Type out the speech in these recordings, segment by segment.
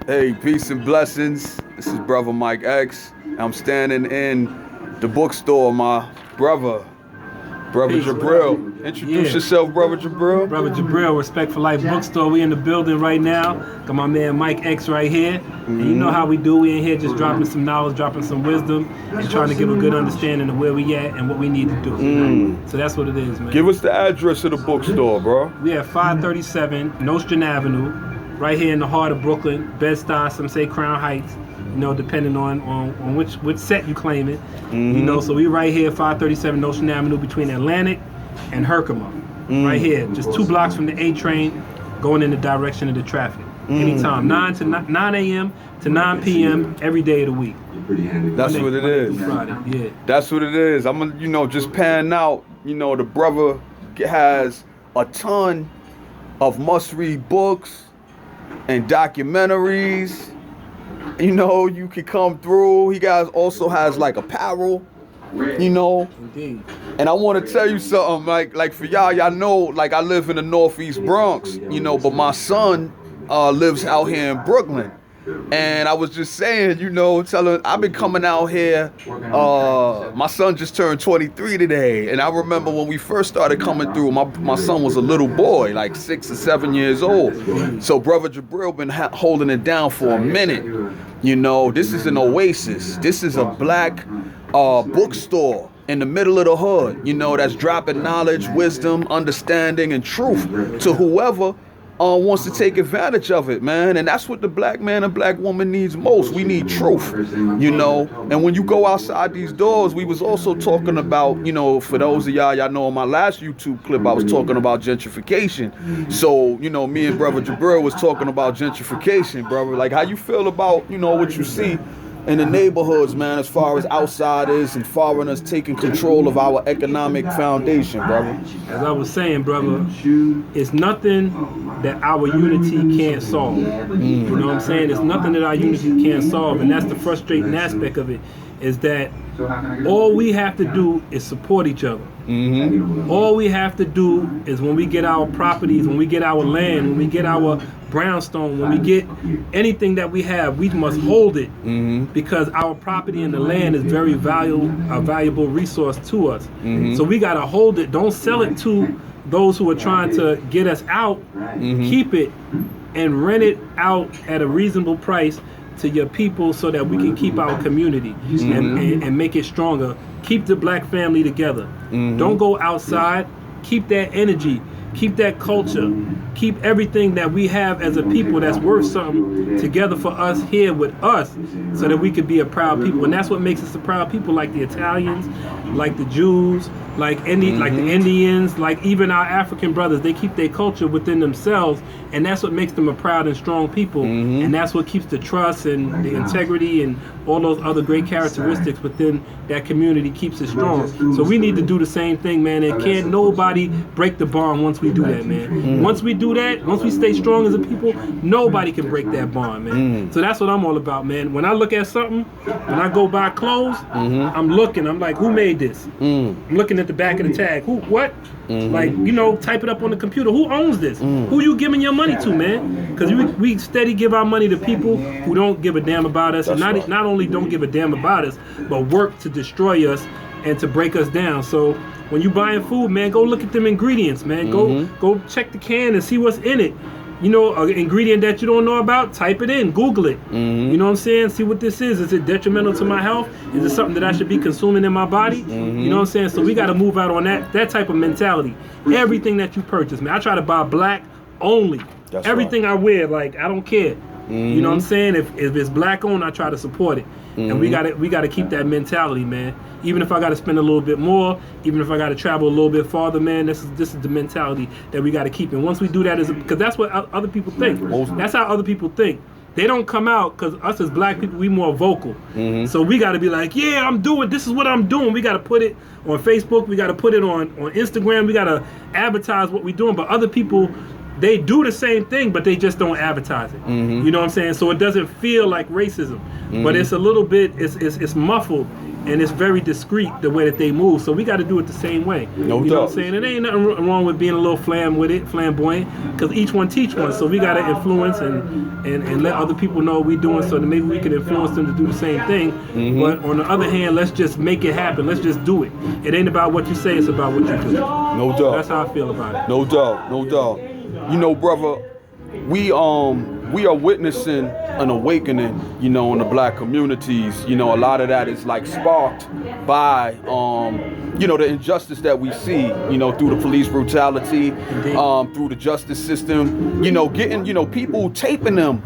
Hey, peace and blessings. This is brother Mike X. I'm standing in the bookstore, my brother Peace, Jibriel. Introduce yourself, brother Jibriel. Brother Jibriel, Respect for Life Bookstore. We in the building right now. Got my man Mike X right here. And you know how we do. We in here just dropping some knowledge, dropping some wisdom, and trying to give a good understanding of where we at and what we need to do. So that's what it is, man. Give us the address of the bookstore, bro. We at 537 Nostrand Avenue, right here in the heart of Brooklyn, Bed-Stuy, some say Crown Heights. You know, depending on which set you claim it. You know, so we right here, 537 Nostrand Avenue, between Atlantic and Herkimer. Right here, just 2 blocks from the A train, going in the direction of the traffic. Anytime, 9 a.m. to 9 p.m. every day of the week. That's what it is. Friday, yeah. That's what it is. I'm, just panning out. The brother has a ton of must-read books and documentaries. You can come through. He guys also has like apparel, Indeed. And I want to tell you something, like for y'all know, like I live in the Northeast Bronx, but my son lives out here in Brooklyn. And I was just saying, telling, I've been coming out here, my son just turned 23 today. And I remember when we first started coming through, my son was a little boy, like 6 or 7 years old. So brother Jibriel been holding it down for a minute. This is an oasis. This is a black bookstore in the middle of the hood, that's dropping knowledge, wisdom, understanding, and truth to whoever wants to take advantage of it, man. And that's what the black man and black woman needs most. We need truth, And when you go outside these doors, we was also talking about, for those of y'all know on my last YouTube clip, I was talking about gentrification. So, me and brother Jibril was talking about gentrification, brother. Like, how you feel about, what you see in the neighborhoods, man, as far as outsiders and foreigners taking control of our economic foundation, brother? As I was saying, brother, it's nothing that our unity can't solve. You know what I'm saying? It's nothing that our unity can't solve, and that's the frustrating aspect of it, is that all we have to do is support each other. All we have to do is, when we get our properties, when we get our land, when we get our brownstone, when we get anything that we have, we must hold it, because our property and the land is very a valuable resource to us. So we gotta hold it. Don't sell it to those who are trying to get us out. Keep it and rent it out at a reasonable price to your people, so that we can keep our community and make it stronger. Keep the black family together. Don't go outside. Keep that energy. Keep that culture. Keep everything that we have as a people that's worth something together for us here with us, so that we could be a proud people. And that's what makes us a proud people, like the Italians, like the Jews, like the Indians, like even our African brothers. They keep their culture within themselves, and that's what makes them a proud and strong people. And that's what keeps the trust and the integrity and all those other great characteristics within that community, keeps it strong. So we need to do the same thing, man. And can't nobody break the bond once we do that, man. Once we do that, once we stay strong as a people, nobody can break that bond, man. So that's what I'm all about, man. When I look at something, when I go buy clothes, I'm looking, I'm like, who made this? I'm looking at the back of the tag. Who, what? Like, type it up on the computer. Who owns this? Who you giving your money to, man? Because we steady give our money to people who don't give a damn about us. And not only don't give a damn about us, but work to destroy us and to break us down. So when you buying food, man, go look at them ingredients, man. Go check the can and see what's in it. An ingredient that you don't know about, type it in, Google it. You know what I'm saying? See what this is. Is it detrimental to my health? Is it something that I should be consuming in my body? You know what I'm saying? So we got to move out on that type of mentality. Everything that you purchase, man. I try to buy black only. That's everything right. I wear, like, I don't care. You know what I'm saying? If it's black owned, I try to support it. And we gotta keep that mentality, man. Even if I gotta spend a little bit more, even if I gotta travel a little bit farther, man, this is the mentality that we gotta keep. And once we do that, because that's what other people think. That's how other people think. They don't come out, because us as black people, we more vocal. So we gotta be like, yeah, this is what I'm doing. We gotta put it on Facebook, we gotta put it on Instagram, we gotta advertise what we're doing. But other people, they do the same thing, but they just don't advertise it. You know what I'm saying? So it doesn't feel like racism, but it's a little bit, it's muffled and it's very discreet the way that they move. So we got to do it the same way. No you know doubt. what I'm saying? It ain't nothing wrong with being a little flamboyant, because each one teach one. So we got to influence and let other people know what we're doing, so that maybe we can influence them to do the same thing. But on the other hand, let's just make it happen. Let's just do it. It ain't about what you say, it's about what you do. No doubt. That's how I feel about it. No doubt, no doubt. You know, brother, we are witnessing an awakening, you know, in the black communities. You know, a lot of that is like sparked by you know, the injustice that we see, you know, through the police brutality, through the justice system, you know, getting, you know, people taping them,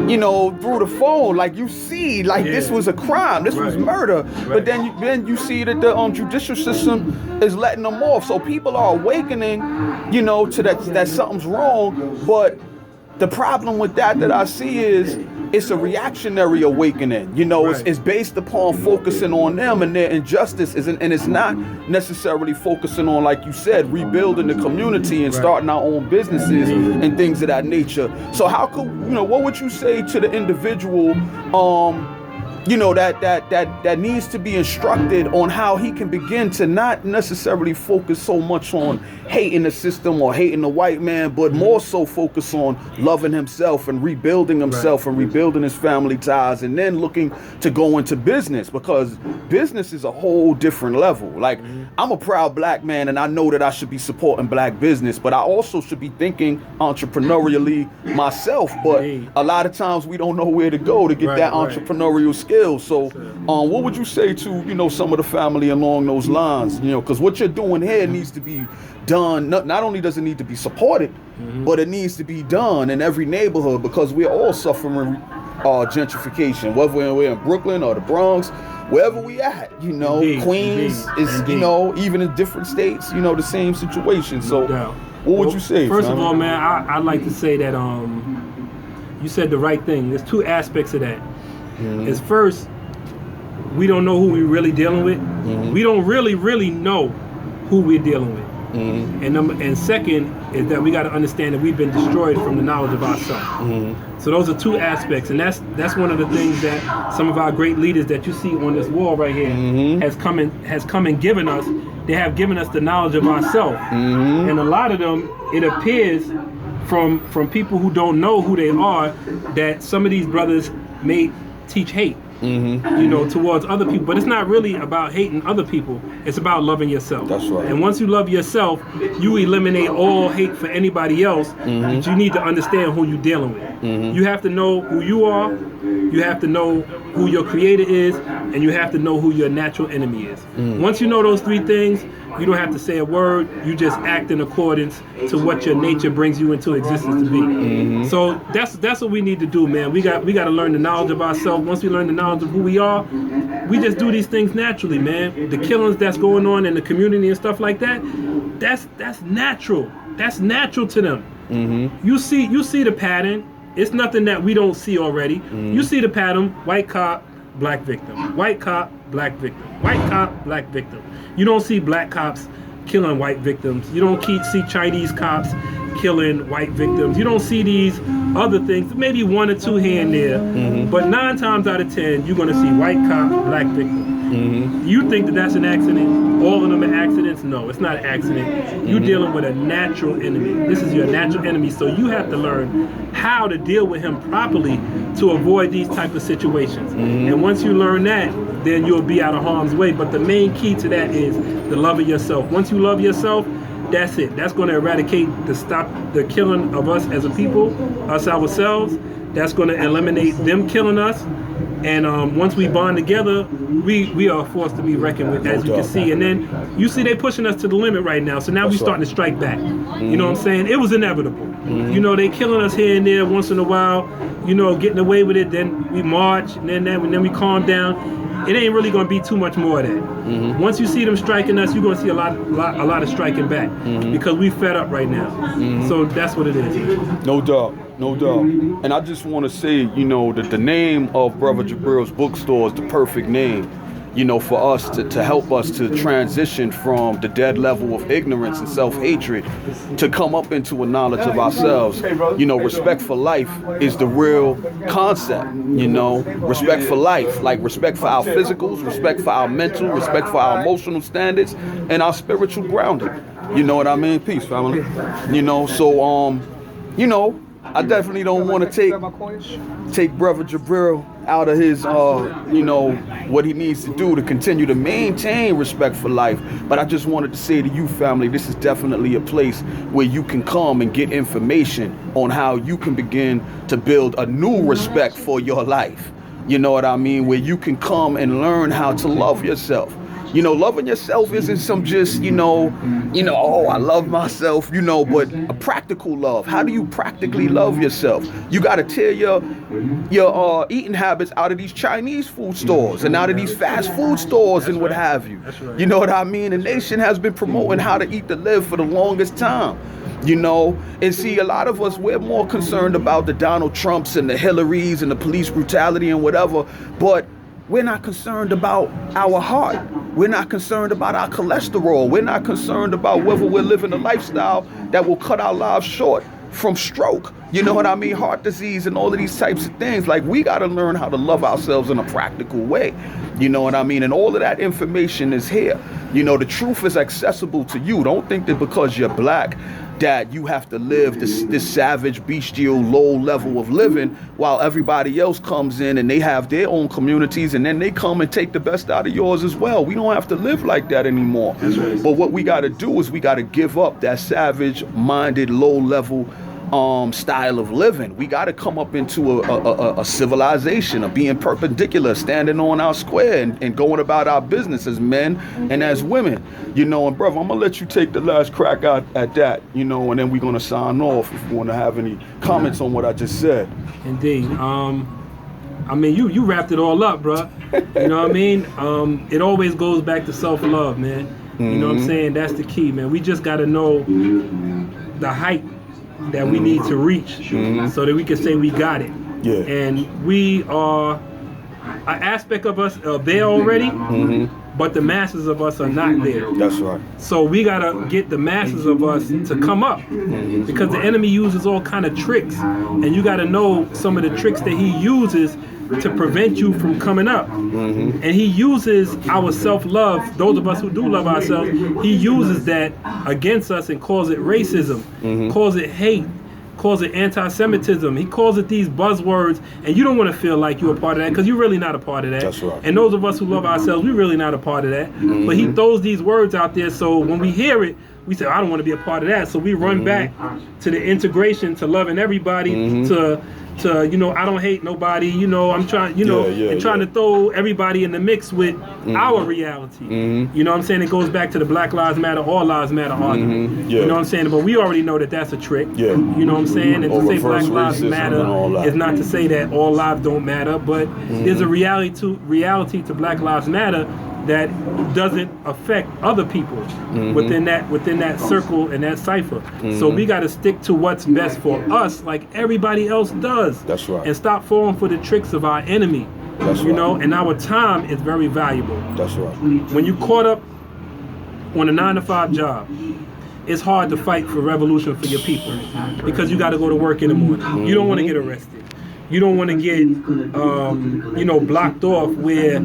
you know, through the phone, like you see, like this was a crime, this was murder, but then you see that the judicial system is letting them off. So people are awakening, you know, to that something's wrong. But the problem with that I see is it's a reactionary awakening. You know, it's based upon focusing on them and their injustice, and it's not necessarily focusing on, like you said, rebuilding the community and starting our own businesses and things of that nature. So how could, you know, what would you say to the individual, you know, that needs to be instructed on how he can begin to not necessarily focus so much on hating the system or hating the white man, but more so focus on loving himself and rebuilding himself and rebuilding his family ties, and then looking to go into business, because business is a whole different level. Like, I'm a proud black man, and I know that I should be supporting black business, but I also should be thinking entrepreneurially myself. But a lot of times we don't know where to go to get that entrepreneurial skill. So what would you say to, you know, some of the family along those lines? You know, because what you're doing here needs to be done. Not only does it need to be supported, but it needs to be done in every neighborhood, because we're all suffering gentrification, whether we're in Brooklyn or the Bronx, wherever we at, you know. Queens is, you know, even in different states, you know, the same situation. So what would you say? First of all, man, I'd like to say that you said the right thing. There's two aspects of that. Is first, we don't know who we're really dealing with. We don't really know who we're dealing with. And second is that we got to understand that we've been destroyed from the knowledge of ourselves. So those are two aspects, and that's one of the things that some of our great leaders that you see on this wall right here has come and given us. They have given us the knowledge of ourselves, and a lot of them, it appears from people who don't know who they are, that some of these brothers may teach hate, you know, towards other people. But it's not really about hating other people. It's about loving yourself. That's right. And once you love yourself, you eliminate all hate for anybody else. But you need to understand who you're dealing with. You have to know who you are. You have to know who your creator is, and you have to know who your natural enemy is. Once you know those three things, you don't have to say a word. You just act in accordance to what your nature brings you into existence to be. So that's what we need to do, man. We got to learn the knowledge of ourselves. Once we learn the knowledge of who we are, we just do these things naturally, man. The killings that's going on in the community and stuff like that, that's natural. That's natural to them. You see the pattern. It's nothing that we don't see already. You see the pattern: white cop, black victim. White cop, black victim. White cop, black victim. You don't see black cops killing white victims. You don't see Chinese cops killing white victims. You don't see these other things, maybe one or two here and there, but 9 times out of 10, you're gonna see white cop, black victim. You think that that's an accident? All of them are accidents? No, it's not an accident. You're dealing with a natural enemy. This is your natural enemy, so you have to learn how to deal with him properly to avoid these type of situations. And once you learn that, then you'll be out of harm's way. But the main key to that is the love of yourself. Once you love yourself, that's it. That's going to eradicate stop the killing of us as a people, us ourselves. That's going to eliminate them killing us. And once we bond together, we are a force to be reckoned with, as you can see. And then you see they pushing us to the limit right now. So now we're starting to strike back. You know what I'm saying? It was inevitable. You know, they killing us here and there once in a while, you know, getting away with it. Then we march, and then we calm down. It ain't really going to be too much more of that. Once you see them striking us, you're going to see a lot of striking back, because we fed up right now. So that's what it is. No doubt. No doubt. And I just want to say, you know, that the name of Brother Jibriel's bookstore is the perfect name. you know, for us to help us to transition from the dead level of ignorance and self-hatred to come up into a knowledge of ourselves. You know, respect for life is the real concept, you know, respect for life, like respect for our physicals, respect for our mental, respect for our emotional standards, and our spiritual grounding. You know what I mean? Peace, family. You know, so, you know, I definitely don't want to take Brother Jibriel out of his, you know, what he needs to do to continue to maintain respect for life. But I just wanted to say to you, family, this is definitely a place where you can come and get information on how you can begin to build a new respect for your life. You know what I mean? Where you can come and learn how to love yourself. You know, loving yourself isn't some just, you know, oh, I love myself, you know, but a practical love. How do you practically love yourself? You got to tear your eating habits out of these Chinese food stores and out of these fast food stores and what have you. You know what I mean? The nation has been promoting how to eat to live for the longest time. You know, and see, a lot of us, we're more concerned about the Donald Trumps and the Hillarys and the police brutality and whatever, but we're not concerned about our heart. We're not concerned about our cholesterol. We're not concerned about whether we're living a lifestyle that will cut our lives short from stroke. You know what I mean? Heart disease and all of these types of things. Like, we got to learn how to love ourselves in a practical way. You know what I mean? And all of that information is here. You know, the truth is accessible to you. Don't think that because you're black that you have to live this savage, bestial, low level of living while everybody else comes in and they have their own communities and then they come and take the best out of yours as well. We don't have to live like that anymore. But what we got to do is we got to give up that savage-minded, low-level style of living. We got to come up into a civilization of being perpendicular, standing on our square and going about our business as men and as women. You know, and brother, I'm gonna let you take the last crack at that, you know, and then we're gonna sign off if you want to have any comments on what I just said. Indeed. I mean, you wrapped it all up, bro. You know what I mean? It always goes back to self-love, man. You know what I'm saying? That's the key, man. We just got to know the height that we need to reach so that we can say we got it. Yeah. And we are, an aspect of us are there already, but the masses of us are not there. That's right. So we gotta get the masses of us to come up, because the enemy uses all kind of tricks, and you gotta know some of the tricks that he uses to prevent you from coming up. And he uses our self-love, those of us who do love ourselves, he uses that against us and calls it racism, calls it hate, calls it anti-Semitism. He calls it these buzzwords, and you don't want to feel like you're a part of that, because you're really not a part of that. That's right. And those of us who love ourselves, we're really not a part of that. But he throws these words out there, so when we hear it, we say, I don't want to be a part of that. So we run back to the integration, to loving everybody, to, you know, I don't hate nobody, you know, I'm trying, you know, and trying to throw everybody in the mix with our reality. You know what I'm saying? It goes back to the Black Lives Matter, All Lives Matter argument. You know what I'm saying? But we already know that that's a trick. You know what I'm saying? And to say Black Lives Matter is not to say that all lives don't matter, but there's a reality to Black Lives Matter that doesn't affect other people within that circle and that cipher. So we got to stick to what's best for us, like everybody else does. That's right. And stop falling for the tricks of our enemy. That's you know, and our time is very valuable. That's right. When you caught up on a 9-to-5 job, it's hard to fight for revolution for your people, because you got to go to work in the morning. You don't want to get arrested. You don't want to get, you know, blocked off where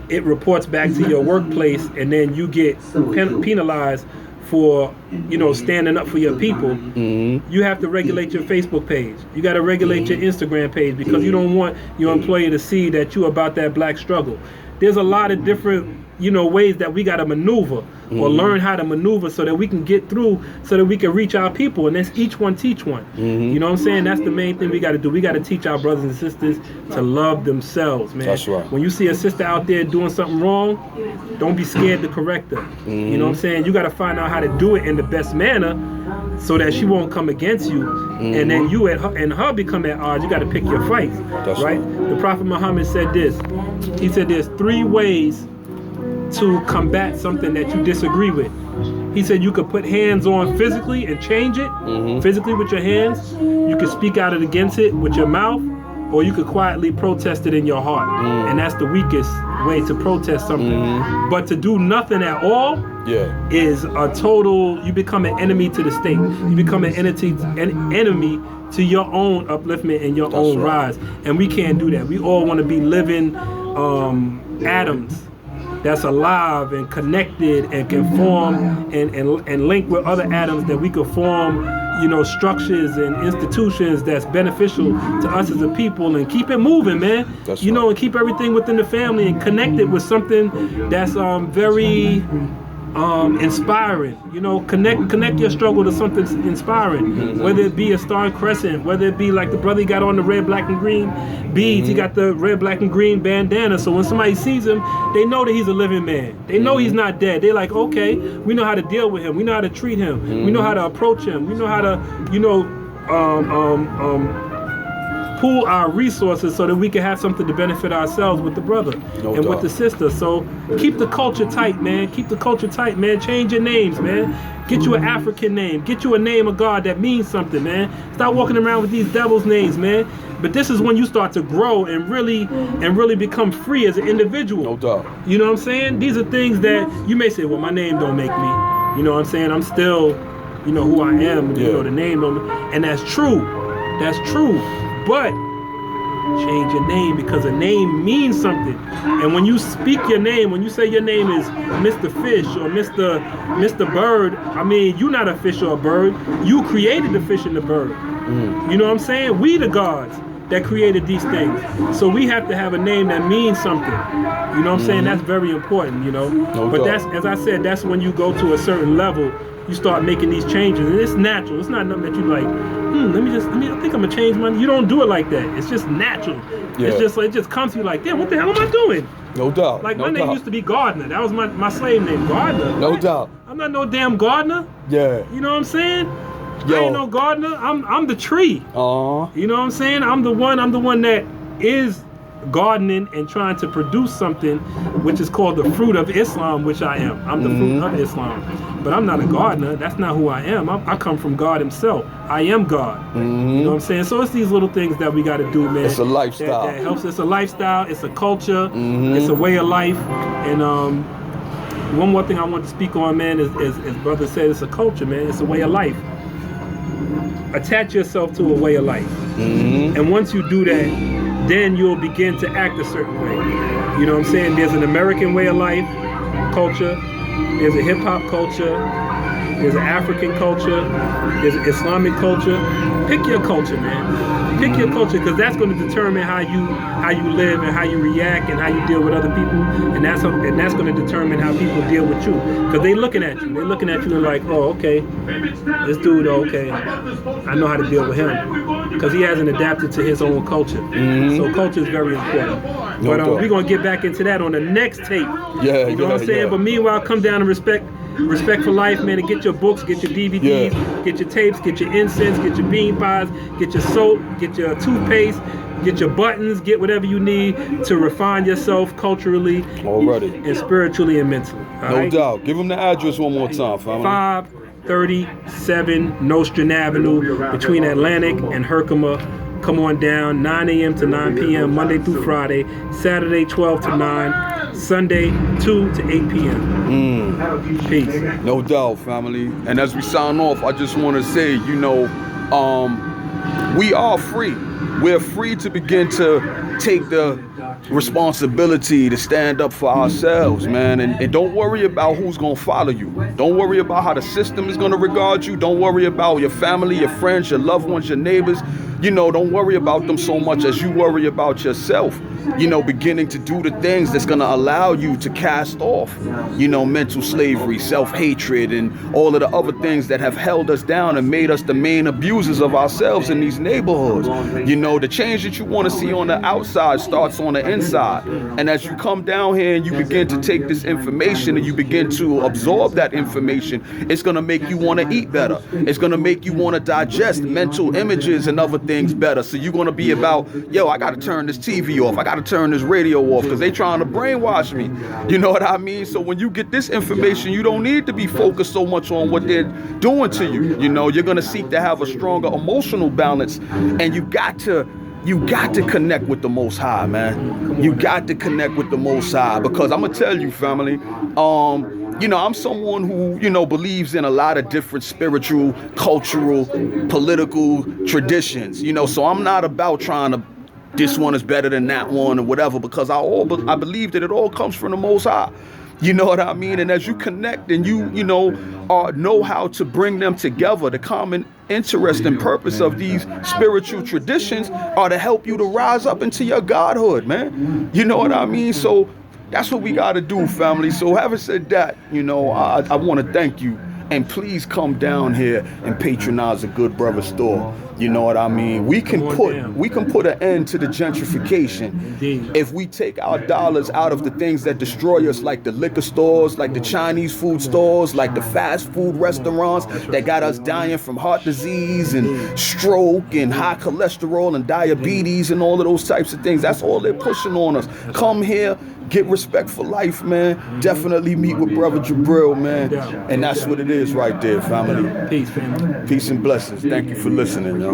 it reports back to your workplace and then you get penalized for, you know, standing up for your people. You have to regulate your Facebook page. You got to regulate your Instagram page, because you don't want your employer to see that you're about that black struggle. There's a lot of different, you know, ways that we got to maneuver or learn how to maneuver so that we can get through, so that we can reach our people, and that's each one teach one. You know what I'm saying? That's the main thing we got to do. We got to teach our brothers and sisters to love themselves, man. That's right. When you see a sister out there doing something wrong, don't be scared to correct her. You know what I'm saying? You got to find out how to do it in the best manner so that she won't come against you, and then you and her become at odds. You got to pick your fights. That's right? The Prophet Muhammad said this. He said there's 3 ways to combat something that you disagree with. He said you could put hands on physically and change it, physically with your hands. You could speak out against it with your mouth, or you could quietly protest it in your heart. And that's the weakest way to protest something. But to do nothing at all is a total, you become an enemy to the state. You become an enemy to your own upliftment and your own rise. And we can't do that. We all want to be living atoms that's alive and connected and can form and link with other atoms that we could form, structures and institutions that's beneficial to us as a people, and keep it moving, man. And keep everything within the family and connect it with something that's very inspiring. Connect your struggle to something inspiring, whether it be a star crescent, whether it be like the brother, he got on the red, black, and green beads. He got the red, black, and green bandana, so when somebody sees him, they know that he's a living man. They know he's not dead. They're like, okay, we know how to deal with him, we know how to treat him, we know how to approach him, we know how to pool our resources so that we can have something to benefit ourselves with the brother with the sister. So keep the culture tight, man. Keep the culture tight, man. Change your names, man. Get you an African name. Get you a name of God that means something, man. Stop walking around with these devil's names, man. But this is when you start to grow and really become free as an individual. No doubt. You know what I'm saying? These are things that you may say, well, my name don't make me. You know what I'm saying? I'm still, who I am. The name don't. And that's true. That's true. But change your name, because a name means something. And when you speak your name, when you say your name is Mr. Fish or Mr. Bird, you're not a fish or a bird. You created the fish and the bird. You know what I'm saying? We the gods that created these things. So we have to have a name that means something. You know what I'm saying? That's very important, But that's, as I said, that's when you go to a certain level, you start making these changes, and it's natural. It's not nothing that you like, I think I'm gonna change my name. You don't do it like that. It's just natural. It's just like, it just comes to you like, damn, what the hell am I doing? No doubt. Like my name used to be Gardner. That was my slave name, Gardner. No doubt. I'm not no damn gardener. Yeah. You know what I'm saying? I ain't no gardener. I'm the tree. You know what I'm saying? I'm the one that is gardening and trying to produce something which is called the fruit of Islam, which I am. I'm the fruit of Islam. But I'm not a gardener. That's not who I am. I come from God himself. I am God. You know what I'm saying? So it's these little things that we got to do, man. It's a lifestyle. That helps. It's a lifestyle. It's a culture. It's a way of life. And one more thing I want to speak on, man, is brother said, it's a culture, man. It's a way of life. Attach yourself to a way of life. And once you do that, then you'll begin to act a certain way. You know what I'm saying? There's an American way of life, culture. There's a hip-hop culture. There's an African culture. There's an Islamic culture. Pick your culture, man. Pick your culture, because that's going to determine how you live and how you react and how you deal with other people. And that's going to determine how people deal with you. Because they looking at you. They're looking at you and like, oh, okay, this dude, okay, I know how to deal with him. Because he hasn't adapted to his own culture. So culture is very important. But we're going to get back into that on the next tape. You know what I'm saying? But meanwhile, come down and respect for life, man, and get your books, get your DVDs, get your tapes, get your incense, get your bean pies, get your soap, get your toothpaste, get your buttons, get whatever you need to refine yourself culturally and spiritually and mentally. No doubt. Give them the address one more time, family. 537 Nostrand Avenue between Atlantic and Herkimer. Come on down, 9 a.m. to 9 p.m. Monday through Friday, Saturday 12 to 9, Sunday 2 to 8 p.m. Peace. No doubt, family. And as we sign off, I just want to say, we are free. We're free to begin to take the responsibility to stand up for ourselves, man. And don't worry about who's going to follow you. Don't worry about how the system is going to regard you. Don't worry about your family, your friends, your loved ones, your neighbors. Don't worry about them so much as you worry about yourself. Beginning to do the things that's going to allow you to cast off, mental slavery, self-hatred, and all of the other things that have held us down and made us the main abusers of ourselves in these neighborhoods. The change that you want to see on the outside starts on the inside. And as you come down here and you begin to take this information and you begin to absorb that information, it's going to make you want to eat better. It's going to make you want to digest mental images and other things better. So you're going to be about, I got to turn this TV off. I got to turn this radio off because they trying to brainwash me. You know what I mean? So when you get this information, you don't need to be focused so much on what they're doing to you. You're going to seek to have a stronger emotional balance, and you got to you got to connect with the Most High, man. You got to connect with the Most High, because I'm gonna tell you, family, you know, I'm someone who, you know, believes in a lot of different spiritual, cultural, political traditions, you know, so I'm not about trying to, this one is better than that one or whatever, because I believe that it all comes from the Most High. You know what I mean? And as you connect and you know how to bring them together, the common interest and purpose of these spiritual traditions are to help you to rise up into your godhood, man. You know what I mean? So that's what we got to do, family. So having said that, you know, I want to thank you. And please come down here and patronize a Good Brother store. You know what I mean? We can put an end to the gentrification if we take our dollars out of the things that destroy us, like the liquor stores, like the Chinese food stores, like the fast food restaurants that got us dying from heart disease and stroke and high cholesterol and diabetes and all of those types of things. That's all they're pushing on us. Come here, get respect for life, man. Definitely meet with Brother Jibriel, man. And that's what it is right there, family. Peace, family. Peace and blessings. Thank you for listening, yo.